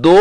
2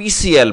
PCL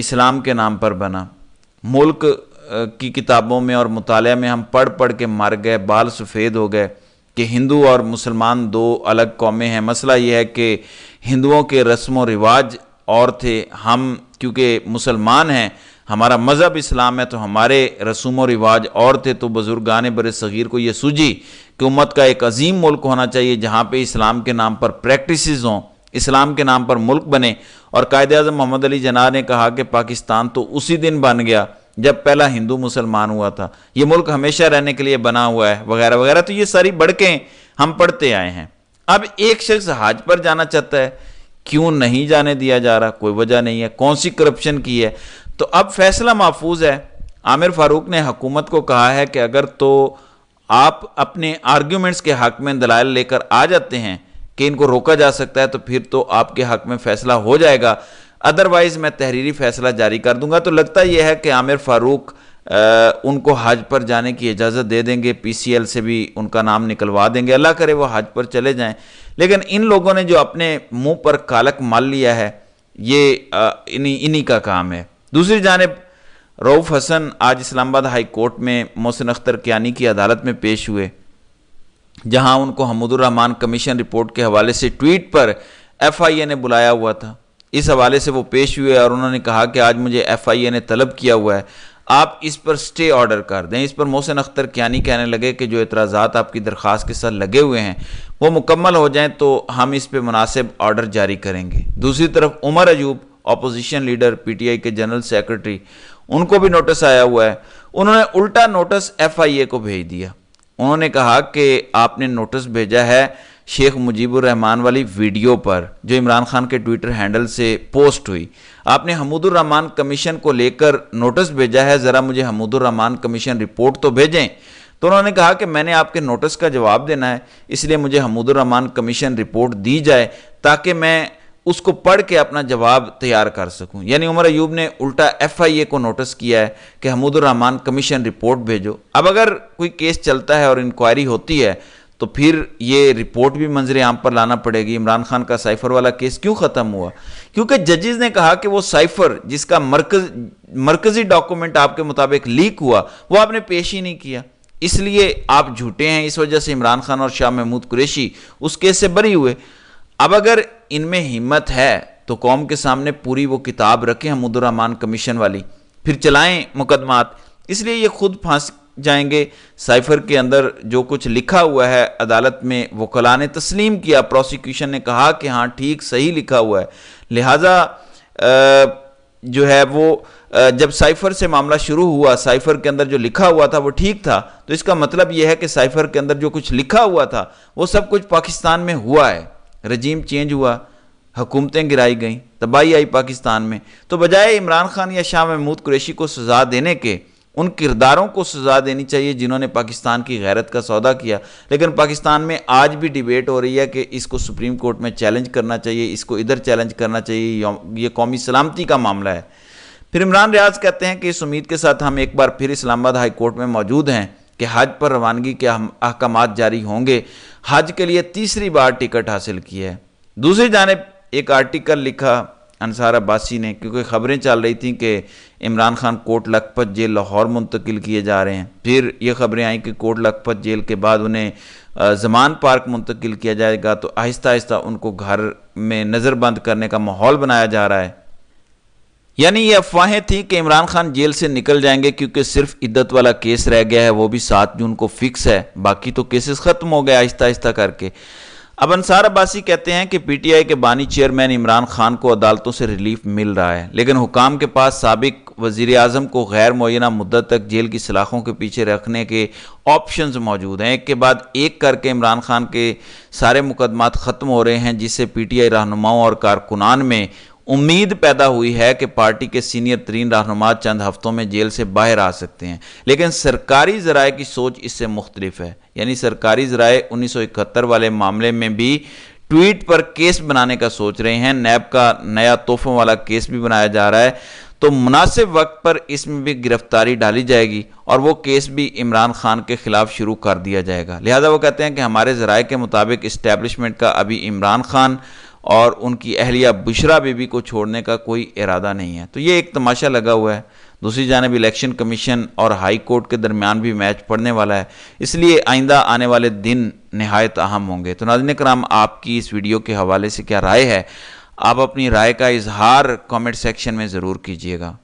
اسلام کے نام پر بنا۔ ملک کی کتابوں میں اور مطالعہ میں ہم پڑھ پڑھ کے مر گئے، بال سفید ہو گئے کہ ہندو اور مسلمان دو الگ قومیں ہیں۔ مسئلہ یہ ہے کہ ہندوؤں کے رسم و رواج اور تھے، ہم کیونکہ مسلمان ہیں، ہمارا مذہب اسلام ہے، تو ہمارے رسوم و رواج اور تھے۔ تو بزرگان بر صغیر کو یہ سوجی کہ امت کا ایک عظیم ملک ہونا چاہیے جہاں پہ اسلام کے نام پر پریکٹسز ہوں، اسلام کے نام پر ملک بنے۔ اور قائد اعظم محمد علی جناح نے کہا کہ پاکستان تو اسی دن بن گیا جب پہلا ہندو مسلمان ہوا تھا، یہ ملک ہمیشہ رہنے کے لیے بنا ہوا ہے، وغیرہ وغیرہ۔ تو یہ ساری بڑکیں ہم پڑھتے آئے ہیں۔ اب ایک شخص حج پر جانا چاہتا ہے، کیوں نہیں جانے دیا جا رہا؟ کوئی وجہ نہیں ہے، کون سی کرپشن کی ہے؟ تو اب فیصلہ محفوظ ہے۔ عامر فاروق نے حکومت کو کہا ہے کہ اگر تو آپ اپنے آرگیومنٹس کے حق میں دلائل لے کر آ جاتے ہیں کہ ان کو روکا جا سکتا ہے تو پھر تو آپ کے حق میں فیصلہ ہو جائے گا، ادروائز میں تحریری فیصلہ جاری کر دوں گا۔ تو لگتا یہ ہے کہ عامر فاروق ان کو حج پر جانے کی اجازت دے دیں گے، پی سی ایل سے بھی ان کا نام نکلوا دیں گے، اللہ کرے وہ حج پر چلے جائیں۔ لیکن ان لوگوں نے جو اپنے منہ پر کالک مال لیا ہے، یہ انہی کا کام ہے۔ دوسری جانب رؤوف حسن آج اسلام آباد ہائی کورٹ میں محسن اختر کیانی کی عدالت میں پیش ہوئے، جہاں ان کو حمود الرحمان کمیشن رپورٹ کے حوالے سے ٹویٹ پر ایف آئی اے نے بلایا ہوا تھا۔ اس حوالے سے وہ پیش ہوئے اور انہوں نے کہا کہ آج مجھے ایف آئی اے نے طلب کیا ہوا ہے، آپ اس پر سٹے آرڈر کر دیں۔ اس پر محسن اختر کیانی کہنے لگے کہ جو اعتراضات آپ کی درخواست کے ساتھ لگے ہوئے ہیں وہ مکمل ہو جائیں تو ہم اس پہ مناسب آرڈر جاری کریں گے۔ دوسری طرف Omar Ayub opposition leader P T I کے جنرل سیکرٹری، ان کو بھی نوٹس آیا ہوا ہے، انہوں نے الٹا نوٹس ایف آئی اے کو بھیج دیا۔ انہوں نے کہا کہ آپ نے نوٹس بھیجا ہے شیخ مجیب الرحمان والی ویڈیو پر جو عمران خان کے ٹویٹر ہینڈل سے پوسٹ ہوئی، آپ نے حمود الرحمان کمیشن کو لے کر نوٹس بھیجا ہے، ذرا مجھے حمود الرحمان کمیشن رپورٹ تو بھیجیں۔ تو انہوں نے کہا کہ میں نے آپ کے نوٹس کا جواب دینا ہے، اس لیے مجھے حمود الرحمان کمیشن رپورٹ دی جائے تاکہ میں اس کو پڑھ کے اپنا جواب تیار کر سکوں۔ یعنی عمر ایوب نے الٹا ایف آئی اے کو نوٹس کیا ہے کہ حمود الرحمان کمیشن رپورٹ بھیجو۔ اب اگر کوئی کیس چلتا ہے اور انکوائری ہوتی ہے تو پھر یہ رپورٹ بھی منظر عام پر لانا پڑے گی۔ عمران خان کا سائفر والا کیس کیوں ختم ہوا؟ کیونکہ ججز نے کہا کہ وہ سائفر جس کا مرکزی ڈاکومنٹ آپ کے مطابق لیک ہوا وہ آپ نے پیش ہی نہیں کیا، اس لیے آپ جھوٹے ہیں۔ اس وجہ سے عمران خان اور شاہ محمود قریشی اس کیس سے بری ہوئے۔ اب اگر ان میں ہمت ہے تو قوم کے سامنے پوری وہ کتاب رکھیں حمود الرحمان کمیشن والی، پھر چلائیں مقدمات۔ اس لیے یہ خود پھنس جائیں گے۔ سائفر کے اندر جو کچھ لکھا ہوا ہے عدالت میں وکلاء نے تسلیم کیا، پروسیکیوشن نے کہا کہ ہاں ٹھیک صحیح لکھا ہوا ہے، لہٰذا جو ہے وہ جب سائفر سے معاملہ شروع ہوا، سائفر کے اندر جو لکھا ہوا تھا وہ ٹھیک تھا، تو اس کا مطلب یہ ہے کہ سائفر کے اندر جو کچھ لکھا ہوا تھا وہ سب کچھ پاکستان میں ہوا ہے۔ رجیم چینج ہوا، حکومتیں گرائی گئیں، تباہی آئی پاکستان میں، تو بجائے عمران خان یا شاہ محمود قریشی کو سزا دینے کے ان کرداروں کو سزا دینی چاہیے جنہوں نے پاکستان کی غیرت کا سودا کیا۔ لیکن پاکستان میں آج بھی ڈیبیٹ ہو رہی ہے کہ اس کو سپریم کورٹ میں چیلنج کرنا چاہیے، اس کو ادھر چیلنج کرنا چاہیے، یہ قومی سلامتی کا معاملہ ہے۔ پھر عمران ریاض کہتے ہیں کہ اس امید کے ساتھ ہم ایک بار پھر اسلام آباد ہائی کورٹ میں موجود ہیں کہ حج پر روانگی کے احکامات جاری ہوں گے۔ حج کے لیے تیسری بار ٹکٹ حاصل کی ہے۔ دوسری جانب ایک آرٹیکل لکھا انصار عباسی نے، کیونکہ خبریں چل رہی تھیں کہ عمران خان کوٹ لکھپت جیل لاہور منتقل کیے جا رہے ہیں، پھر یہ خبریں آئیں کہ کوٹ لکھپت جیل کے بعد انہیں زمان پارک منتقل کیا جائے گا، تو آہستہ آہستہ ان کو گھر میں نظر بند کرنے کا ماحول بنایا جا رہا ہے۔ یعنی یہ افواہیں تھیں کہ عمران خان جیل سے نکل جائیں گے کیونکہ صرف عدت والا کیس رہ گیا ہے، وہ بھی 7 جون کو فکس ہے، باقی تو کیسز ختم ہو گئے آہستہ آہستہ کر کے۔ اب انصار عباسی کہتے ہیں کہ پی ٹی آئی کے بانی چیئرمین عمران خان کو عدالتوں سے ریلیف مل رہا ہے، لیکن حکام کے پاس سابق وزیر اعظم کو غیر معینہ مدت تک جیل کی سلاخوں کے پیچھے رکھنے کے آپشنز موجود ہیں۔ ایک کے بعد ایک کر کے عمران خان کے سارے مقدمات ختم ہو رہے ہیں، جس سے پی ٹی آئی رہنماؤں اور کارکنان میں امید پیدا ہوئی ہے کہ پارٹی کے سینئر ترین رہنما چند ہفتوں میں جیل سے باہر آ سکتے ہیں۔ لیکن سرکاری ذرائع کی سوچ اس سے مختلف ہے، یعنی سرکاری ذرائع 1971 والے معاملے میں بھی ٹویٹ پر کیس بنانے کا سوچ رہے ہیں، نیب کا نیا تحفوں والا کیس بھی بنایا جا رہا ہے، تو مناسب وقت پر اس میں بھی گرفتاری ڈالی جائے گی اور وہ کیس بھی عمران خان کے خلاف شروع کر دیا جائے گا۔ لہذا وہ کہتے ہیں کہ ہمارے ذرائع کے مطابق اسٹیبلشمنٹ کا ابھی عمران خان اور ان کی اہلیہ بشرا بی بی کو چھوڑنے کا کوئی ارادہ نہیں ہے۔ تو یہ ایک تماشا لگا ہوا ہے۔ دوسری جانب الیکشن کمیشن اور ہائی کورٹ کے درمیان بھی میچ پڑنے والا ہے، اس لیے آئندہ آنے والے دن نہایت اہم ہوں گے۔ تو ناظرین کرام، آپ کی اس ویڈیو کے حوالے سے کیا رائے ہے؟ آپ اپنی رائے کا اظہار کامنٹ سیکشن میں ضرور کیجیے گا۔